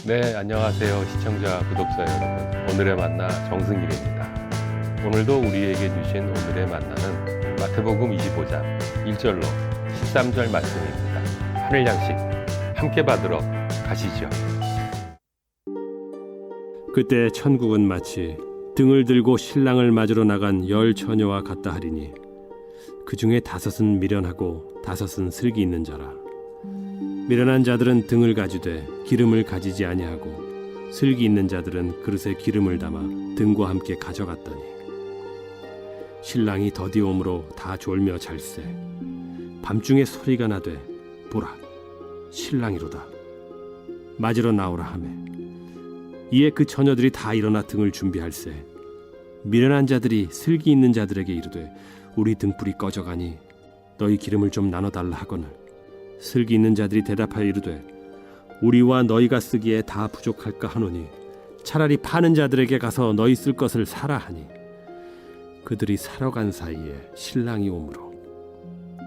네, 안녕하세요. 시청자, 구독자 여러분. 오늘의 만나 정승일입니다. 오늘도 우리에게 주신 오늘의 만나는 마태복음 25장 1절로 13절 말씀입니다. 하늘 양식 함께 받으러 가시죠. 그때 천국은 마치 등을 들고 신랑을 맞으러 나간 10 처녀와 같다 하리니 그 중에 5은 미련하고 5은 슬기 있는 자라. 미련한 자들은 등을 가지되 기름을 가지지 아니하고 슬기 있는 자들은 그릇에 기름을 담아 등과 함께 가져갔더니 신랑이 더디옴으로 다 졸며 잘세. 밤중에 소리가 나되 보라 신랑이로다 맞으러 나오라 하매 이에 그 처녀들이 다 일어나 등을 준비할세. 미련한 자들이 슬기 있는 자들에게 이르되 우리 등불이 꺼져가니 너희 기름을 좀 나눠달라 하거늘 슬기 있는 자들이 대답하여 이르되 우리와 너희가 쓰기에 다 부족할까 하노니 차라리 파는 자들에게 가서 너희 쓸 것을 사라 하니 그들이 사러 간 사이에 신랑이 오므로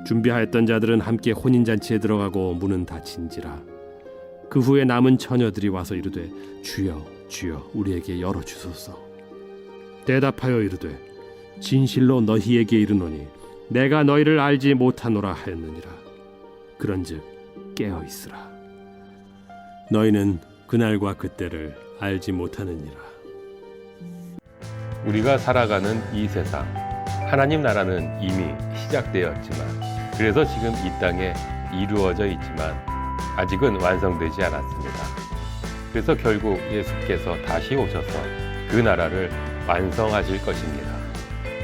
준비하였던 자들은 함께 혼인잔치에 들어가고 문은 닫힌지라. 그 후에 남은 처녀들이 와서 이르되 주여 주여 우리에게 열어주소서. 대답하여 이르되 진실로 너희에게 이르노니 내가 너희를 알지 못하노라 하였느니라. 그런즉 깨어있으라. 너희는 그날과 그때를 알지 못하느니라. 우리가 살아가는 이 세상, 하나님 나라는 이미 시작되었지만, 그래서 지금 이 땅에 이루어져 있지만 아직은 완성되지 않았습니다. 그래서 결국 예수께서 다시 오셔서 그 나라를 완성하실 것입니다.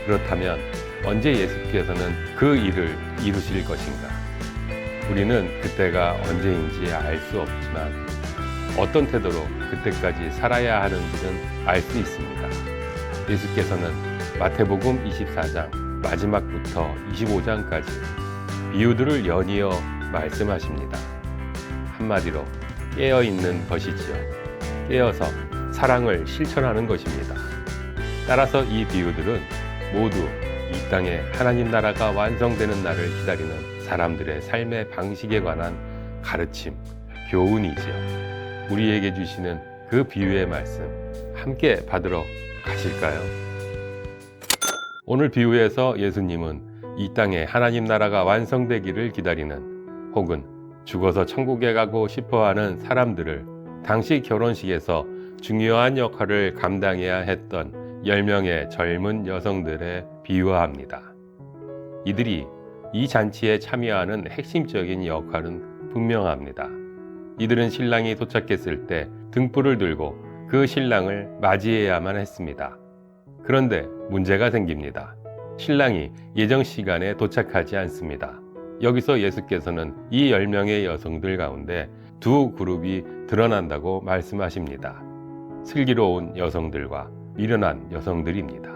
그렇다면 언제 예수께서는 그 일을 이루실 것인가? 우리는 그때가 언제인지 알 수 없지만 어떤 태도로 그때까지 살아야 하는지는 알 수 있습니다. 예수께서는 마태복음 24장 마지막부터 25장까지 비유들을 연이어 말씀하십니다. 한마디로 깨어있는 것이지요. 깨어서 사랑을 실천하는 것입니다. 따라서 이 비유들은 모두 이 땅에 하나님 나라가 완성되는 날을 기다리는 사람들의 삶의 방식에 관한 가르침, 교훈이지요. 우리에게 주시는 그 비유의 말씀 함께 받으러 가실까요? 오늘 비유에서 예수님은 이 땅에 하나님 나라가 완성되기를 기다리는 혹은 죽어서 천국에 가고 싶어하는 사람들을 당시 결혼식에서 중요한 역할을 감당해야 했던 10명의 젊은 여성들에 비유합니다. 이들이 이 잔치에 참여하는 핵심적인 역할은 분명합니다. 이들은 신랑이 도착했을 때 등불을 들고 그 신랑을 맞이해야만 했습니다. 그런데 문제가 생깁니다. 신랑이 예정 시간에 도착하지 않습니다. 여기서 예수께서는 이 10명의 여성들 가운데 두 그룹이 드러난다고 말씀하십니다. 슬기로운 여성들과 미련한 여성들입니다.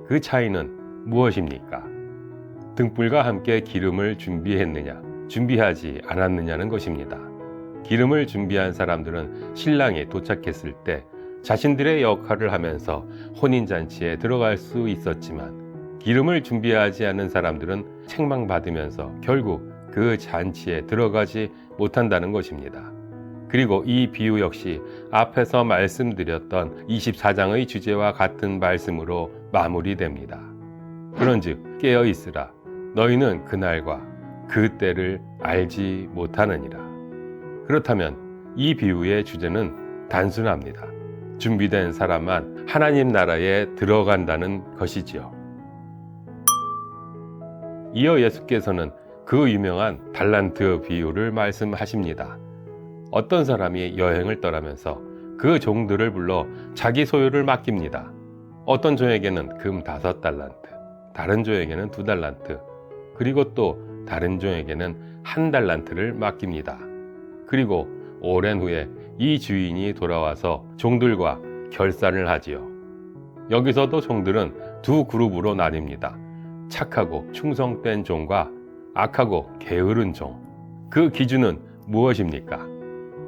그 차이는 무엇입니까? 등불과 함께 기름을 준비했느냐, 준비하지 않았느냐는 것입니다. 기름을 준비한 사람들은 신랑이 도착했을 때 자신들의 역할을 하면서 혼인잔치에 들어갈 수 있었지만 기름을 준비하지 않은 사람들은 책망받으면서 결국 그 잔치에 들어가지 못한다는 것입니다. 그리고 이 비유 역시 앞에서 말씀드렸던 24장의 주제와 같은 말씀으로 마무리됩니다. 그런즉 깨어있으라. 너희는 그날과 그 때를 알지 못하느니라. 그렇다면 이 비유의 주제는 단순합니다. 준비된 사람만 하나님 나라에 들어간다는 것이지요. 이어 예수께서는 그 유명한 달란트 비유를 말씀하십니다. 어떤 사람이 여행을 떠나면서 그 종들을 불러 자기 소유를 맡깁니다. 어떤 종에게는 금 5달란트, 다른 종에게는 2달란트, 그리고 또 다른 종에게는 1달란트를 맡깁니다. 그리고 오랜 후에 이 주인이 돌아와서 종들과 결산을 하지요. 여기서도 종들은 두 그룹으로 나뉩니다. 착하고 충성된 종과 악하고 게으른 종. 그 기준은 무엇입니까?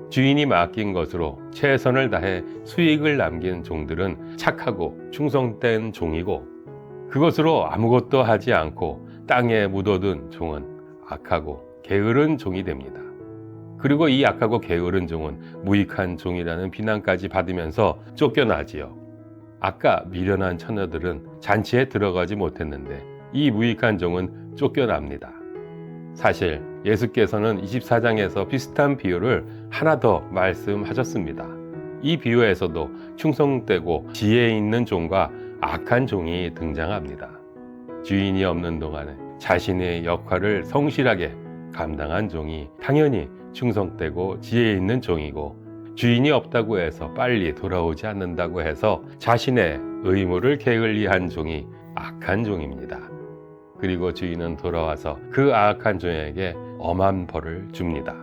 주인이 맡긴 것으로 최선을 다해 수익을 남긴 종들은 착하고 충성된 종이고, 그것으로 아무것도 하지 않고 땅에 묻어둔 종은 악하고 게으른 종이 됩니다. 그리고 이 약하고 게으른 종은 무익한 종이라는 비난까지 받으면서 쫓겨나지요. 아까 미련한 처녀들은 잔치에 들어가지 못했는데 이 무익한 종은 쫓겨납니다. 사실 예수께서는 24장에서 비슷한 비유를 하나 더 말씀하셨습니다. 이 비유에서도 충성되고 지혜 있는 종과 악한 종이 등장합니다. 주인이 없는 동안에 자신의 역할을 성실하게 감당한 종이 당연히 충성되고 지혜 있는 종이고, 주인이 없다고 해서 빨리 돌아오지 않는다고 해서 자신의 의무를 게을리한 종이 악한 종입니다. 그리고 주인은 돌아와서 그 악한 종에게 엄한 벌을 줍니다.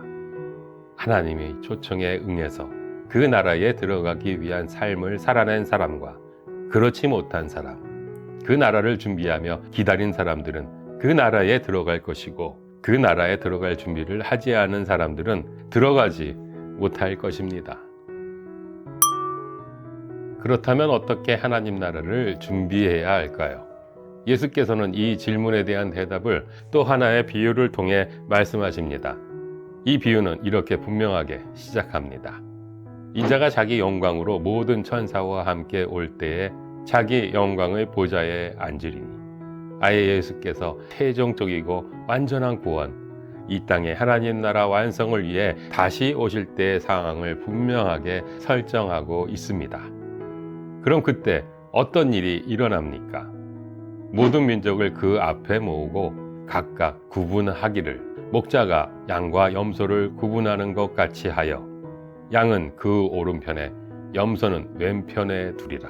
하나님의 초청에 응해서 그 나라에 들어가기 위한 삶을 살아낸 사람과 그렇지 못한 사람, 그 나라를 준비하며 기다린 사람들은 그 나라에 들어갈 것이고, 그 나라에 들어갈 준비를 하지 않은 사람들은 들어가지 못할 것입니다. 그렇다면 어떻게 하나님 나라를 준비해야 할까요? 예수께서는 이 질문에 대한 대답을 또 하나의 비유를 통해 말씀하십니다. 이 비유는 이렇게 분명하게 시작합니다. 인자가 자기 영광으로 모든 천사와 함께 올 때에 자기 영광의 보좌에 앉으리니, 아예 예수께서 최종적이고 완전한 구원, 이 땅의 하나님 나라 완성을 위해 다시 오실 때의 상황을 분명하게 설정하고 있습니다. 그럼 그때 어떤 일이 일어납니까? 모든 민족을 그 앞에 모으고 각각 구분하기를, 목자가 양과 염소를 구분하는 것 같이 하여 양은 그 오른편에 염소는 왼편에 두리라.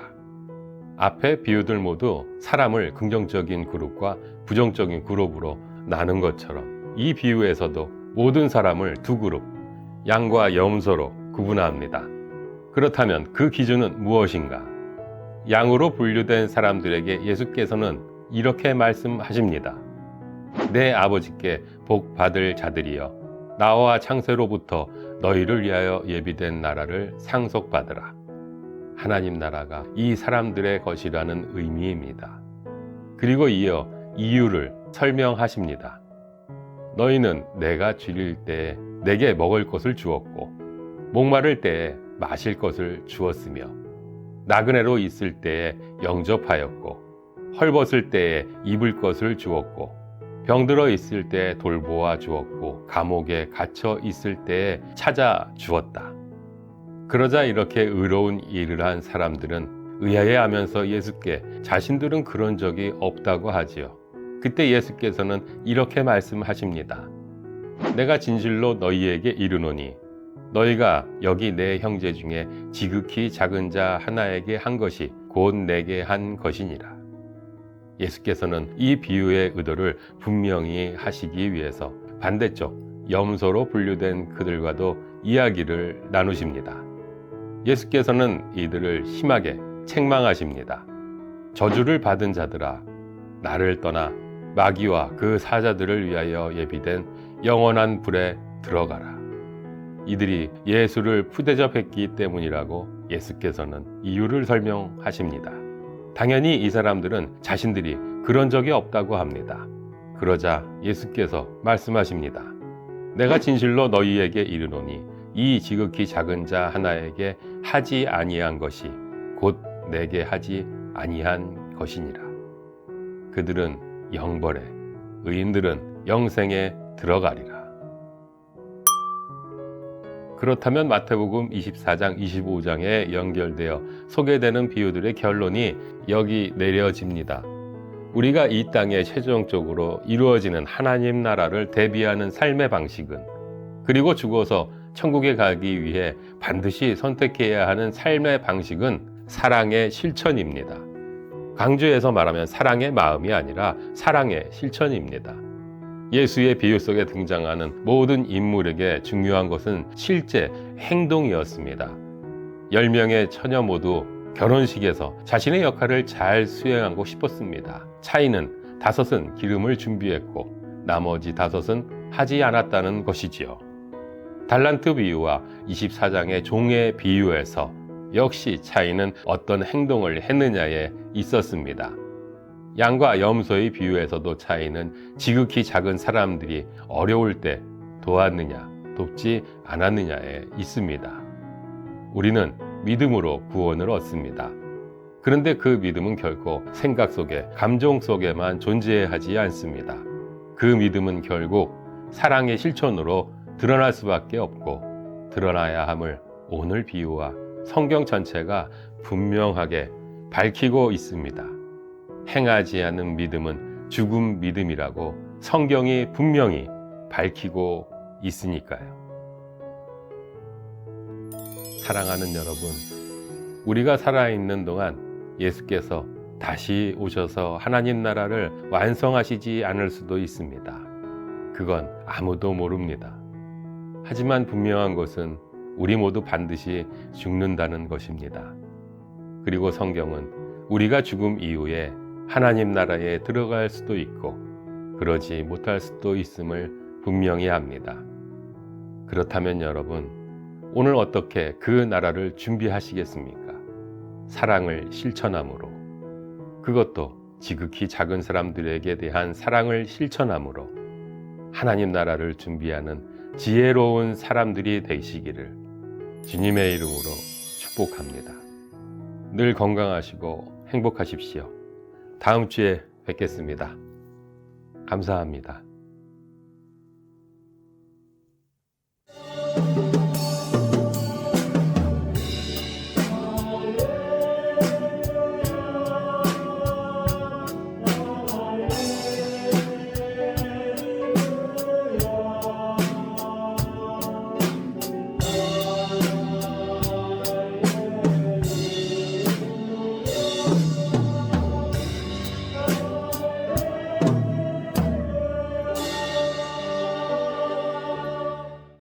앞의 비유들 모두 사람을 긍정적인 그룹과 부정적인 그룹으로 나눈 것처럼 이 비유에서도 모든 사람을 두 그룹, 양과 염소로 구분합니다. 그렇다면 그 기준은 무엇인가? 양으로 분류된 사람들에게 예수께서는 이렇게 말씀하십니다. 내 아버지께 복 받을 자들이여, 나와 창세로부터 너희를 위하여 예비된 나라를 상속받으라. 하나님 나라가 이 사람들의 것이라는 의미입니다. 그리고 이어 이유를 설명하십니다. 너희는 내가 줄일 때에 내게 먹을 것을 주었고, 목마를 때에 마실 것을 주었으며, 나그네로 있을 때에 영접하였고, 헐벗을 때에 입을 것을 주었고, 병들어 있을 때에 돌보아 주었고, 감옥에 갇혀 있을 때에 찾아 주었다. 그러자 이렇게 의로운 일을 한 사람들은 의아해하면서 예수께 자신들은 그런 적이 없다고 하지요. 그때 예수께서는 이렇게 말씀하십니다. 내가 진실로 너희에게 이르노니 너희가 여기 내 형제 중에 지극히 작은 자 하나에게 한 것이 곧 내게 한 것이니라. 예수께서는 이 비유의 의도를 분명히 하시기 위해서 반대쪽 염소로 분류된 그들과도 이야기를 나누십니다. 예수께서는 이들을 심하게 책망하십니다. 저주를 받은 자들아, 나를 떠나 마귀와 그 사자들을 위하여 예비된 영원한 불에 들어가라. 이들이 예수를 푸대접했기 때문이라고 예수께서는 이유를 설명하십니다. 당연히 이 사람들은 자신들이 그런 적이 없다고 합니다. 그러자 예수께서 말씀하십니다. 내가 진실로 너희에게 이르노니 이 지극히 작은 자 하나에게 하지 아니한 것이 곧 내게 하지 아니한 것이니라. 그들은 영벌에, 의인들은 영생에 들어가리라. 그렇다면 마태복음 24장, 25장에 연결되어 소개되는 비유들의 결론이 여기 내려집니다. 우리가 이 땅에 최종적으로 이루어지는 하나님 나라를 대비하는 삶의 방식은, 그리고 죽어서 천국에 가기 위해 반드시 선택해야 하는 삶의 방식은 사랑의 실천입니다. 강조해서 말하면 사랑의 마음이 아니라 사랑의 실천입니다. 예수의 비유 속에 등장하는 모든 인물에게 중요한 것은 실제 행동이었습니다. 10명의 처녀 모두 결혼식에서 자신의 역할을 잘 수행하고 싶었습니다. 차이는 5은 기름을 준비했고 나머지 5은 하지 않았다는 것이지요. 달란트 비유와 24장의 종의 비유에서 역시 차이는 어떤 행동을 했느냐에 있었습니다. 양과 염소의 비유에서도 차이는 지극히 작은 사람들이 어려울 때 도왔느냐, 돕지 않았느냐에 있습니다. 우리는 믿음으로 구원을 얻습니다. 그런데 그 믿음은 결코 생각 속에, 감정 속에만 존재하지 않습니다. 그 믿음은 결국 사랑의 실천으로 드러날 수밖에 없고, 드러나야 함을 오늘 비유와 성경 전체가 분명하게 밝히고 있습니다. 행하지 않는 믿음은 죽은 믿음이라고 성경이 분명히 밝히고 있으니까요. 사랑하는 여러분, 우리가 살아있는 동안 예수께서 다시 오셔서 하나님 나라를 완성하시지 않을 수도 있습니다. 그건 아무도 모릅니다. 하지만 분명한 것은 우리 모두 반드시 죽는다는 것입니다. 그리고 성경은 우리가 죽음 이후에 하나님 나라에 들어갈 수도 있고 그러지 못할 수도 있음을 분명히 합니다. 그렇다면 여러분, 오늘 어떻게 그 나라를 준비하시겠습니까? 사랑을 실천함으로, 그것도 지극히 작은 사람들에게 대한 사랑을 실천함으로 하나님 나라를 준비하는 지혜로운 사람들이 되시기를 주님의 이름으로 축복합니다. 늘 건강하시고 행복하십시오. 다음 주에 뵙겠습니다. 감사합니다.